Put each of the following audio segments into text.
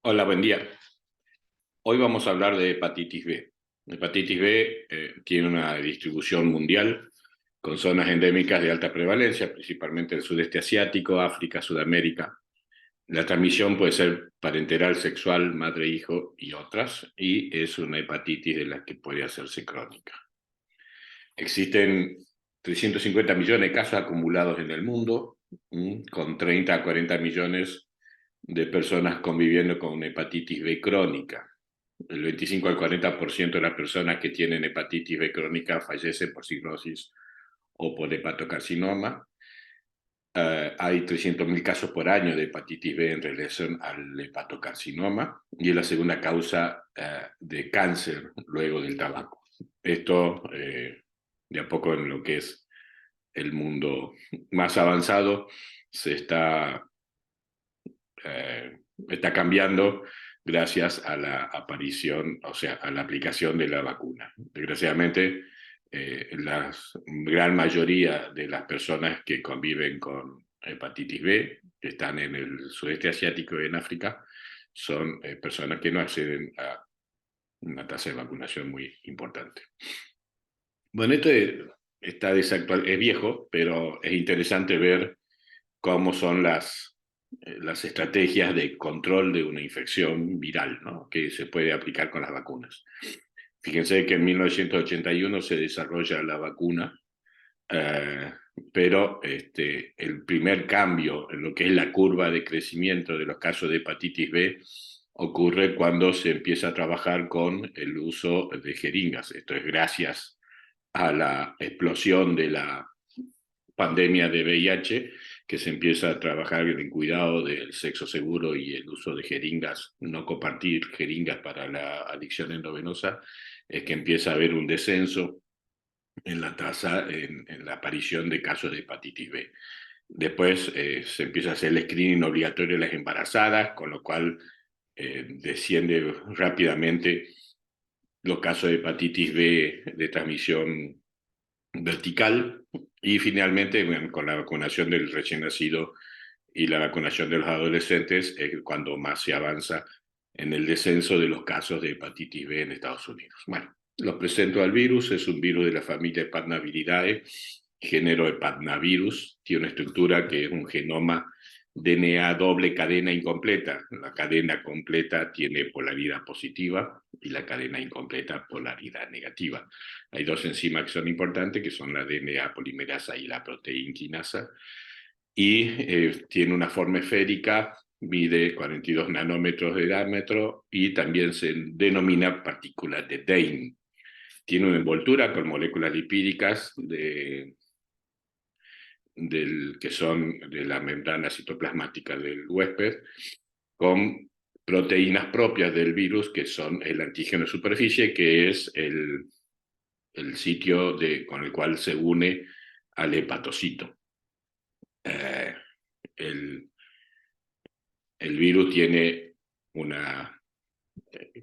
Hola, buen día. Hoy vamos a hablar de hepatitis B. La hepatitis B tiene una distribución mundial con zonas endémicas de alta prevalencia, principalmente el sudeste asiático, África, Sudamérica. La transmisión puede ser parenteral, sexual, madre-hijo y otras, y es una hepatitis de la que puede hacerse crónica. Existen 350 millones de casos acumulados en el mundo, con 30 a 40 millones de personas conviviendo con hepatitis B crónica. El 25 al 40% de las personas que tienen hepatitis B crónica fallecen por cirrosis o por hepatocarcinoma. Hay 300.000 casos por año de hepatitis B en relación al hepatocarcinoma y es la segunda causa de cáncer luego del tabaco. Esto, de a poco en lo que es el mundo más avanzado, se está cambiando gracias a la aparición, o sea, a la aplicación de la vacuna. Desgraciadamente, la gran mayoría de las personas que conviven con hepatitis B, que están en el sudeste asiático y en África, son personas que no acceden a una tasa de vacunación muy importante. Bueno, está desactual, es viejo, pero es interesante ver cómo son las estrategias de control de una infección viral, ¿no?, que se puede aplicar con las vacunas. Fíjense que en 1981 se desarrolla la vacuna, eh, pero el primer cambio en lo que es la curva de crecimiento de los casos de hepatitis B ocurre cuando se empieza a trabajar con el uso de jeringas. Esto es gracias a la explosión de la pandemia de VIH, que se empieza a trabajar en el cuidado del sexo seguro y el uso de jeringas, no compartir jeringas para la adicción endovenosa, es que empieza a haber un descenso en la tasa, en la aparición de casos de hepatitis B. Después se empieza a hacer el screening obligatorio de las embarazadas, con lo cual desciende rápidamente los casos de hepatitis B de transmisión vertical, y finalmente, bueno, con la vacunación del recién nacido y la vacunación de los adolescentes es cuando más se avanza en el descenso de los casos de hepatitis B en Estados Unidos. Bueno, los presento al virus. Es un virus de la familia Hepatnaviridae, género Hepatnavirus. Tiene una estructura que es un genoma DNA doble cadena incompleta. La cadena completa tiene polaridad positiva y la cadena incompleta polaridad negativa. Hay dos enzimas que son importantes, que son la DNA polimerasa y la proteína quinasa, y tiene una forma esférica, mide 42 nanómetros de diámetro y también se denomina partícula de Dehn. Tiene una envoltura con moléculas lipídicas que son de la membrana citoplasmática del huésped, con proteínas propias del virus, que son el antígeno de superficie, que es el sitio con el cual se une al hepatocito. Eh, el, el virus tiene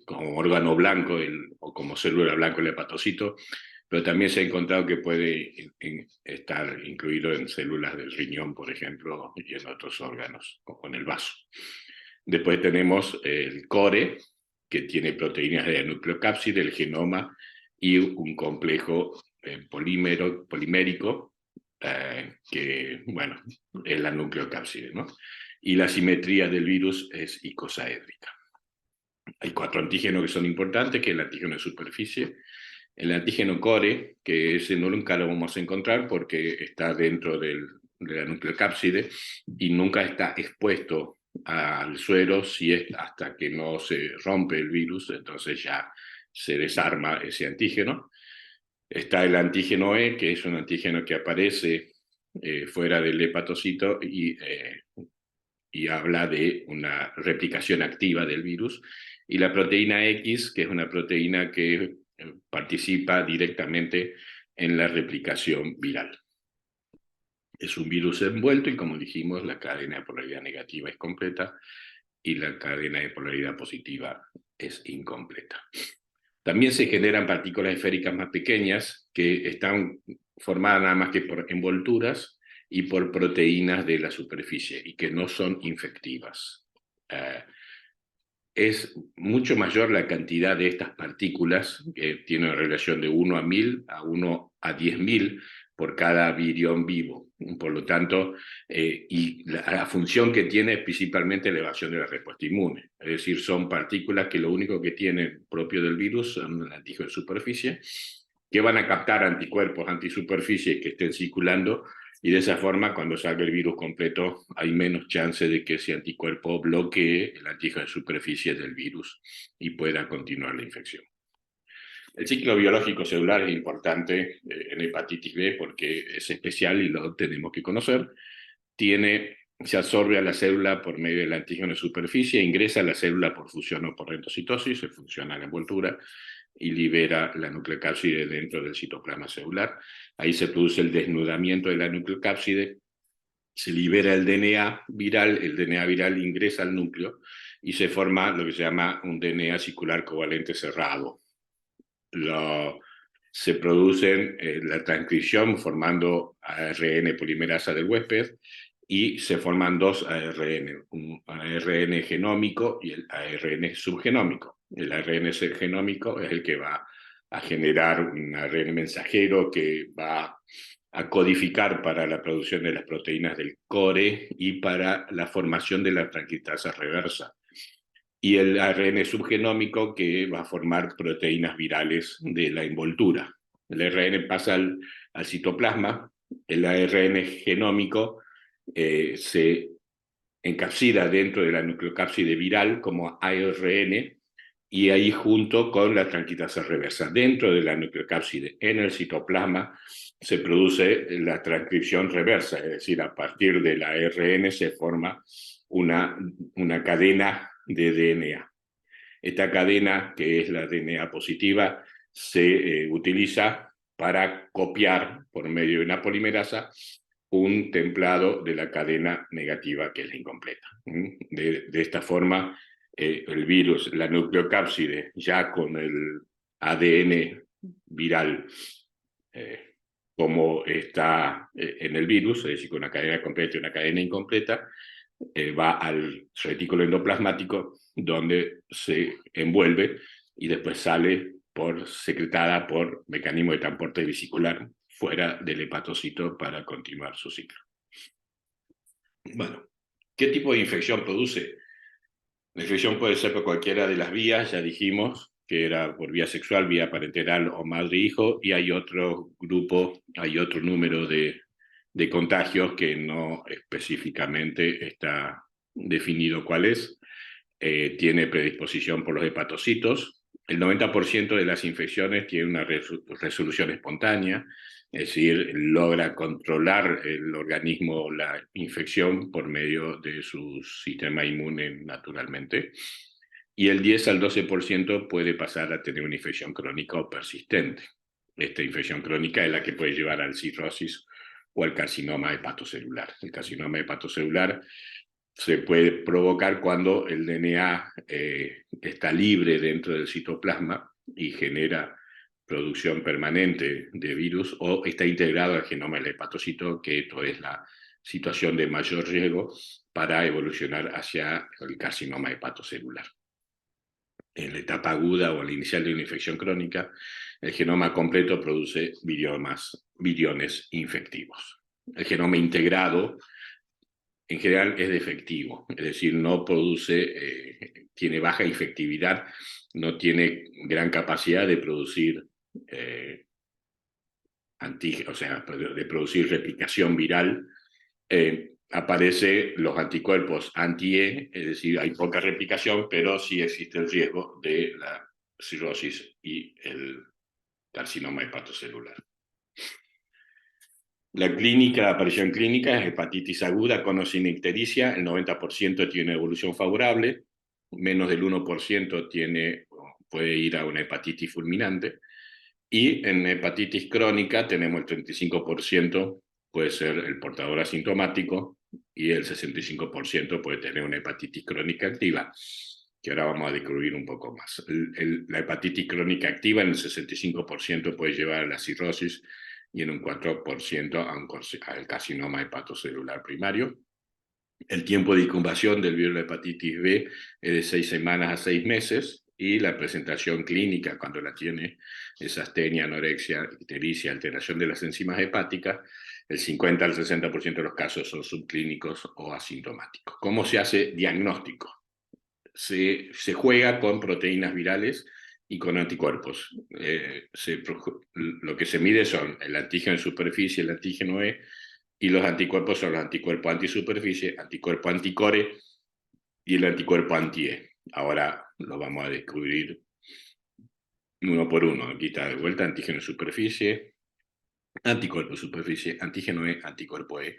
como órgano blanco o como célula blanco el hepatocito, pero también se ha encontrado que puede estar incluido en células del riñón, por ejemplo, y en otros órganos, como en el vaso. Después tenemos el core, que tiene proteínas de nucleocápside, el genoma y un complejo polimérico, que, bueno, es la nucleocápside, ¿no? Y la simetría del virus es icosaédrica. Hay cuatro antígenos que son importantes, que es el antígeno de superficie, el antígeno core, que ese no nunca lo vamos a encontrar porque está dentro de la nucleocápside y nunca está expuesto al suero si es hasta que no se rompe el virus, entonces ya se desarma ese antígeno. Está el antígeno E, que es un antígeno que aparece fuera del hepatocito y habla de una replicación activa del virus. Y la proteína X, que es una proteína que participa directamente en la replicación viral. Es un virus envuelto y, como dijimos, la cadena de polaridad negativa es completa y la cadena de polaridad positiva es incompleta. También se generan partículas esféricas más pequeñas que están formadas nada más que por envolturas y por proteínas de la superficie y que no son infectivas. es mucho mayor la cantidad de estas partículas, que tiene una relación de 1 a 1000 a 1 a 10.000 por cada virión vivo. Por lo tanto, y la función que tiene es principalmente elevación de la respuesta inmune. Es decir, son partículas que lo único que tienen propio del virus son el antígeno de superficie, que van a captar anticuerpos antisuperficie que estén circulando, y de esa forma, cuando salga el virus completo, hay menos chance de que ese anticuerpo bloquee el antígeno de superficie del virus y pueda continuar la infección. El ciclo biológico celular es importante en hepatitis B porque es especial y lo tenemos que conocer. Se absorbe a la célula por medio del antígeno de superficie, ingresa a la célula por fusión o por endocitosis, se fusiona la envoltura y libera la nucleocápside dentro del citoplasma celular. Ahí se produce el desnudamiento de la nucleocápside, se libera el DNA viral ingresa al núcleo y se forma lo que se llama un DNA circular covalente cerrado. Se produce la transcripción formando ARN polimerasa del huésped y se forman dos ARN, un ARN genómico y el ARN subgenómico. El ARN genómico es el que va a generar un ARN mensajero que va a codificar para la producción de las proteínas del core y para la formación de la transcriptasa reversa. Y el ARN subgenómico que va a formar proteínas virales de la envoltura. El ARN pasa al citoplasma, el ARN genómico se encapsida dentro de la nucleocápside viral como ARN y ahí junto con la transcriptasa reversa. Dentro de la nucleocápside, en el citoplasma, se produce la transcripción reversa, es decir, a partir del ARN se forma una cadena de DNA. Esta cadena, que es la DNA positiva, se utiliza para copiar por medio de una polimerasa un templado de la cadena negativa, que es la incompleta. De esta forma, el virus, la nucleocápside, ya con el ADN viral, como está en el virus, es decir, con una cadena completa y una cadena incompleta, va al retículo endoplasmático, donde se envuelve y después sale secretada por mecanismo de transporte vesicular fuera del hepatocito para continuar su ciclo. Bueno, ¿qué tipo de infección produce? La infección puede ser por cualquiera de las vías, ya dijimos que era por vía sexual, vía parenteral o madre-hijo, y hay otro grupo, hay otro número de contagios que no específicamente está definido cuál es. Tiene predisposición por los hepatocitos. El 90% de las infecciones tiene una resolución espontánea, es decir, logra controlar el organismo la infección por medio de su sistema inmune naturalmente. Y el 10 al 12% puede pasar a tener una infección crónica o persistente. Esta infección crónica es la que puede llevar al cirrosis o al carcinoma hepatocelular. El carcinoma hepatocelular se puede provocar cuando el DNA está libre dentro del citoplasma y genera producción permanente de virus, o está integrado al genoma del hepatocito, que esto es la situación de mayor riesgo para evolucionar hacia el carcinoma hepatocelular. En la etapa aguda o al inicial de una infección crónica, el genoma completo produce viriones infectivos. El genoma integrado en general es defectivo, es decir, no produce, tiene baja infectividad, no tiene gran capacidad de producir o sea, de producir replicación viral. Aparece los anticuerpos anti-E, es decir, hay poca replicación, pero sí existe el riesgo de la cirrosis y el carcinoma hepatocelular. La aparición clínica es hepatitis aguda con o sin ictericia, el 90% tiene evolución favorable, menos del 1% puede ir a una hepatitis fulminante, y en hepatitis crónica tenemos el 35% puede ser el portador asintomático y el 65% puede tener una hepatitis crónica activa, que ahora vamos a descubrir un poco más. La hepatitis crónica activa en el 65% puede llevar a la cirrosis y en un 4% al carcinoma hepatocelular primario. El tiempo de incubación del virus de hepatitis B es de 6 semanas a 6 meses y la presentación clínica, cuando la tiene, es astenia, anorexia, ictericia, alteración de las enzimas hepáticas. El 50 al 60% de los casos son subclínicos o asintomáticos. ¿Cómo se hace diagnóstico? Se juega con proteínas virales y con anticuerpos. Lo que se mide son el antígeno en superficie, el antígeno E, y los anticuerpos son los anticuerpos antisuperficie, anticuerpo anticore y el anticuerpo anti-E. Ahora lo vamos a descubrir uno por uno. Aquí está de vuelta: antígeno en superficie, anticuerpo superficie, antígeno E, anticuerpo E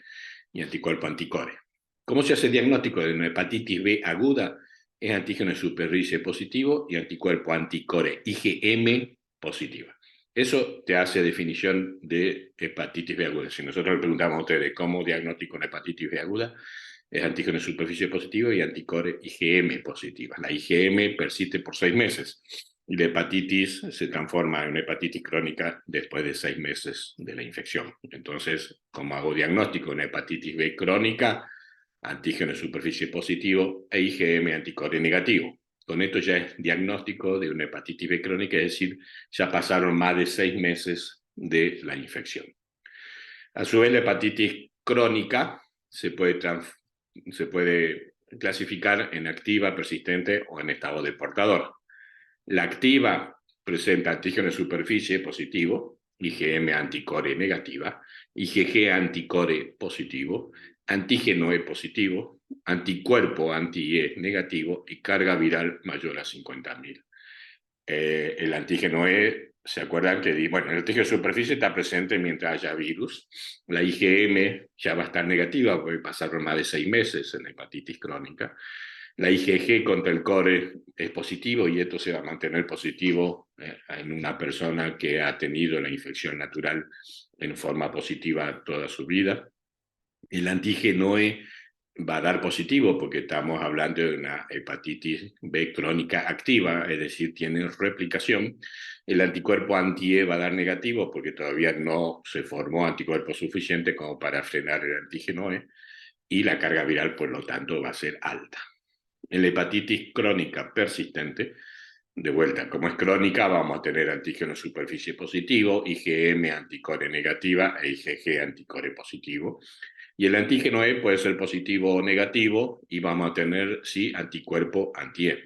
y anticuerpo anticore. ¿Cómo se hace el diagnóstico de una hepatitis B aguda? Es antígeno en superficie positivo y anticuerpo anticore IgM positiva. Eso te hace definición de hepatitis B aguda. Si nosotros le preguntamos a ustedes cómo diagnóstico una hepatitis B aguda, es antígeno en superficie positivo y anticore IgM positiva. La IgM persiste por 6 meses y la hepatitis se transforma en una hepatitis crónica después de 6 meses de la infección. Entonces, como hago diagnóstico de una hepatitis B crónica, antígeno en superficie positivo e IgM anticore negativo. Con esto ya es diagnóstico de una hepatitis B crónica, es decir, ya pasaron más de 6 meses de la infección. A su vez, la hepatitis crónica se puede clasificar en activa, persistente o en estado de portador. La activa presenta antígeno de superficie positivo, IgM anticore negativa, IgG anticore positivo, antígeno E positivo, anticuerpo anti-E negativo y carga viral mayor a 50.000. El antígeno E, ¿se acuerdan que bueno, el antígeno de superficie está presente mientras haya virus? La IgM ya va a estar negativa porque pasaron más de 6 meses en la hepatitis crónica. La IgG contra el core es positivo y esto se va a mantener positivo en una persona que ha tenido la infección natural en forma positiva toda su vida. El antígeno E va a dar positivo porque estamos hablando de una hepatitis B crónica activa, es decir, tiene replicación. El anticuerpo anti-E va a dar negativo porque todavía no se formó anticuerpo suficiente como para frenar el antígeno E y la carga viral, por lo tanto, va a ser alta. En la hepatitis crónica persistente, de vuelta, como es crónica, vamos a tener antígeno superficie positivo, IgM anticore negativa e IgG anticore positivo. Y el antígeno E puede ser positivo o negativo y vamos a tener, sí, anticuerpo anti-E.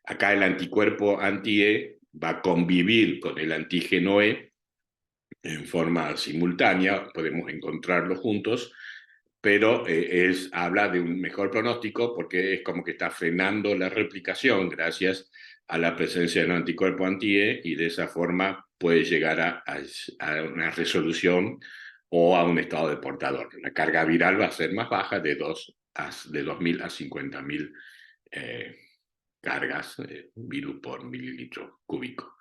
Acá el anticuerpo anti-E va a convivir con el antígeno E en forma simultánea, podemos encontrarlos juntos, pero habla de un mejor pronóstico porque es como que está frenando la replicación gracias a la presencia de un anticuerpo anti-E y de esa forma puede llegar a una resolución o a un estado de portador. La carga viral va a ser más baja, de 2.000 a 50.000 cargas virus por mililitro cúbico.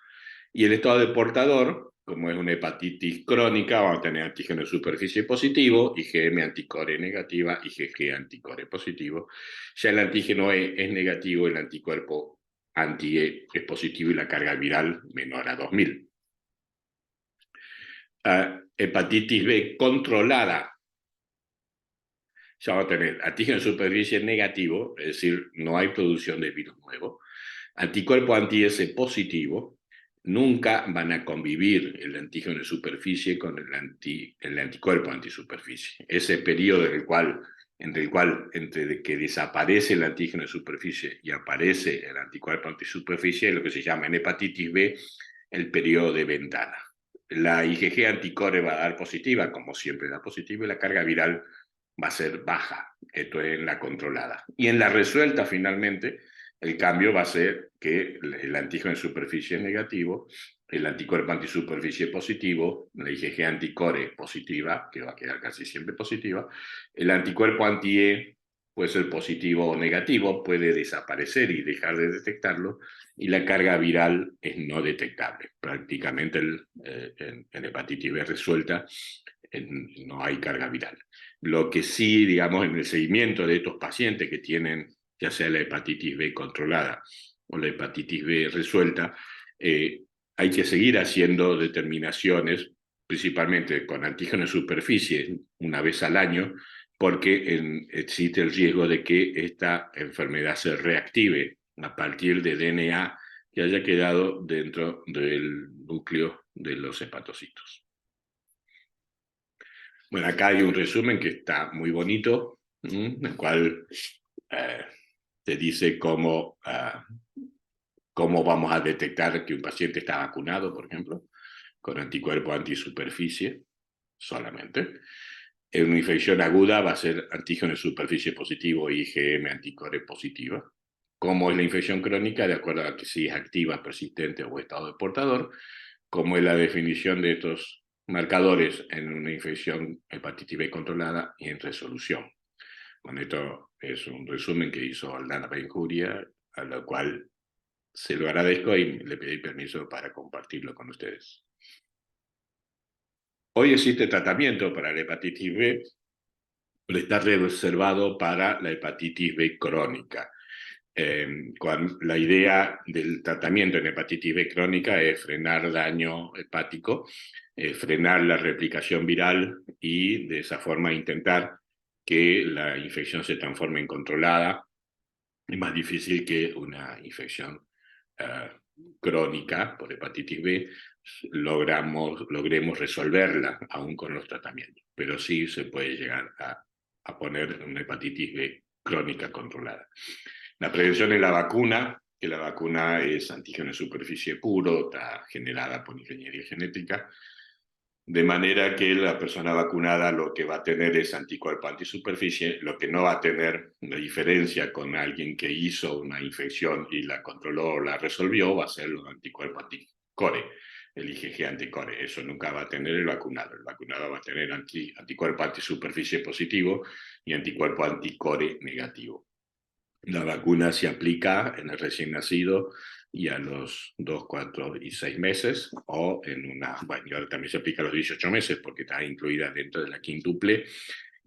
Y el estado de portador, como es una hepatitis crónica, vamos a tener antígeno de superficie positivo, IgM anticore negativa, IgG anticore positivo. Ya el antígeno E es negativo, el anticuerpo anti-E es positivo y la carga viral menor a 2.000. Hepatitis B controlada, ya va a tener antígeno de superficie negativo, es decir, no hay producción de virus nuevo, anticuerpo anti-S positivo. Nunca van a convivir el antígeno de superficie con el anticuerpo antisuperficie. Ese periodo entre que desaparece el antígeno de superficie y aparece el anticuerpo antisuperficie es lo que se llama en hepatitis B el periodo de ventana. La IgG anticore va a dar positiva, como siempre da positiva, y la carga viral va a ser baja. Esto es en la controlada. Y en la resuelta, finalmente, el cambio va a ser que el antígeno en superficie es negativo, el anticuerpo antisuperficie positivo, la IgG anticore positiva, que va a quedar casi siempre positiva, el anticuerpo anti-E puede ser positivo o negativo, puede desaparecer y dejar de detectarlo, y la carga viral es no detectable. Prácticamente en hepatitis B resuelta no hay carga viral. Lo que sí, digamos, en el seguimiento de estos pacientes que tienen ya sea la hepatitis B controlada o la hepatitis B resuelta, hay que seguir haciendo determinaciones, principalmente con antígeno de superficie una vez al año, porque existe el riesgo de que esta enfermedad se reactive a partir de DNA que haya quedado dentro del núcleo de los hepatocitos. Bueno, acá hay un resumen que está muy bonito, en el cual te dice cómo vamos a detectar que un paciente está vacunado, por ejemplo, con anticuerpo antisuperficie solamente. En una infección aguda va a ser antígeno de superficie positivo y IgM anticore positiva. Como es la infección crónica, de acuerdo a que si es activa, persistente o estado de portador, como es la definición de estos marcadores en una infección hepatitis B controlada y en resolución. Bueno, esto es un resumen que hizo Aldana Benjuria, a lo cual se lo agradezco y le pedí permiso para compartirlo con ustedes. Hoy existe tratamiento para la hepatitis B, pero está reservado para la hepatitis B crónica. La idea del tratamiento en hepatitis B crónica es frenar daño hepático, frenar la replicación viral y de esa forma intentar que la infección se transforme en controlada. Es más difícil que una infección crónica por hepatitis B logremos resolverla aún con los tratamientos, pero sí se puede llegar a poner una hepatitis B crónica controlada. La prevención es la vacuna, que la vacuna es antígeno de superficie puro, está generada por ingeniería genética, de manera que la persona vacunada lo que va a tener es anticuerpo antisuperficie, lo que no va a tener la diferencia con alguien que hizo una infección y la controló o la resolvió, va a ser los anticuerpos anticore, el IgG anticore. Eso nunca va a tener el vacunado. El vacunado va a tener anticuerpo antisuperficie positivo y anticuerpo anticore negativo. La vacuna se aplica en el recién nacido y a los 2, 4 y 6 meses, o bueno, y ahora también se aplica a los 18 meses porque está incluida dentro de la quíntuple,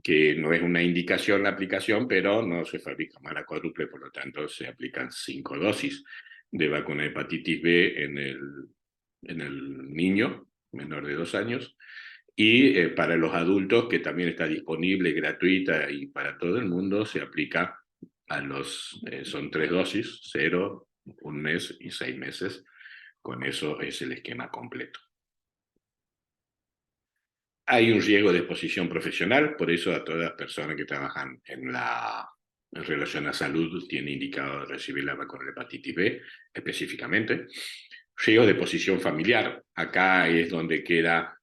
que no es una indicación la aplicación, pero no se fabrica más la cuádruple, por lo tanto se aplican 5 dosis de vacuna de hepatitis B en el niño menor de 2 años. Y para los adultos, que también está disponible, gratuita y para todo el mundo, se aplica son 3 dosis, 0, 1 mes y 6 meses. Con eso es el esquema completo. Hay un riesgo de exposición profesional, por eso a todas las personas que trabajan en relación a salud tienen indicado recibir la vacuna de hepatitis B específicamente. Riesgo de exposición familiar, acá es donde queda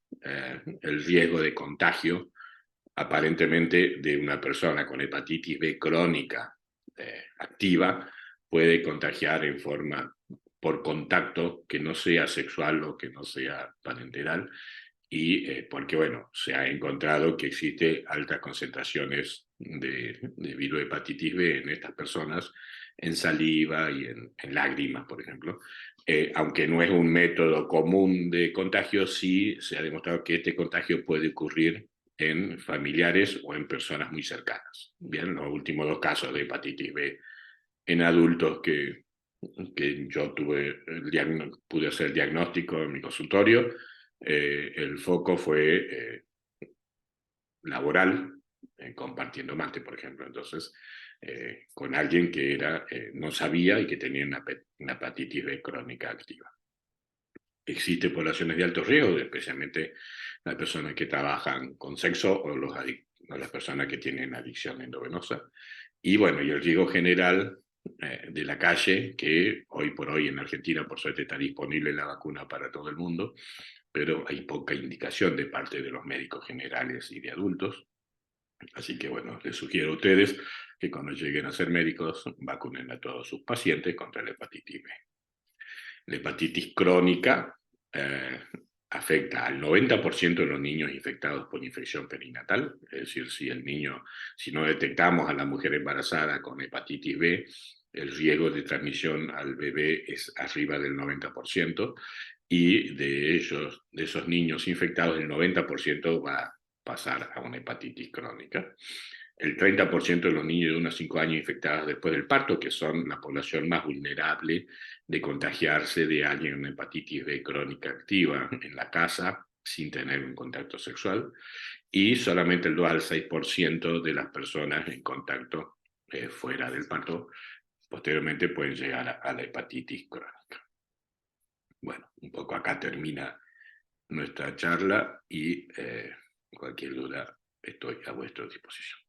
el riesgo de contagio aparentemente de una persona con hepatitis B crónica activa, puede contagiar en forma por contacto que no sea sexual o que no sea parenteral, y porque, bueno, se ha encontrado que existe altas concentraciones de virus de hepatitis B en estas personas, en saliva y en lágrimas, por ejemplo. Aunque no es un método común de contagio, sí se ha demostrado que este contagio puede ocurrir en familiares o en personas muy cercanas. Bien, los últimos 2 casos de hepatitis B en adultos que yo pude hacer el diagnóstico en mi consultorio, el foco fue laboral, compartiendo mate, por ejemplo. Entonces, con alguien que no sabía y que tenía una hepatitis B crónica activa. Existen poblaciones de alto riesgo, especialmente las personas que trabajan con sexo o las personas que tienen adicción endovenosa. Y bueno, y el riesgo general de la calle, que hoy por hoy en Argentina, por suerte, está disponible la vacuna para todo el mundo, pero hay poca indicación de parte de los médicos generales y de adultos. Así que bueno, les sugiero a ustedes que cuando lleguen a ser médicos, vacunen a todos sus pacientes contra la hepatitis B. La hepatitis crónica afecta al 90% de los niños infectados por infección perinatal, es decir, si no detectamos a la mujer embarazada con hepatitis B, el riesgo de transmisión al bebé es arriba del 90%, y de esos niños infectados, el 90% va a pasar a una hepatitis crónica. El 30% de los niños de 1 a 5 años infectados después del parto, que son la población más vulnerable de contagiarse de alguien con hepatitis B crónica activa en la casa sin tener un contacto sexual. y solamente el 2 al 6% de las personas en contacto fuera del parto posteriormente pueden llegar a la hepatitis crónica. Bueno, un poco acá termina nuestra charla y cualquier duda estoy a vuestra disposición.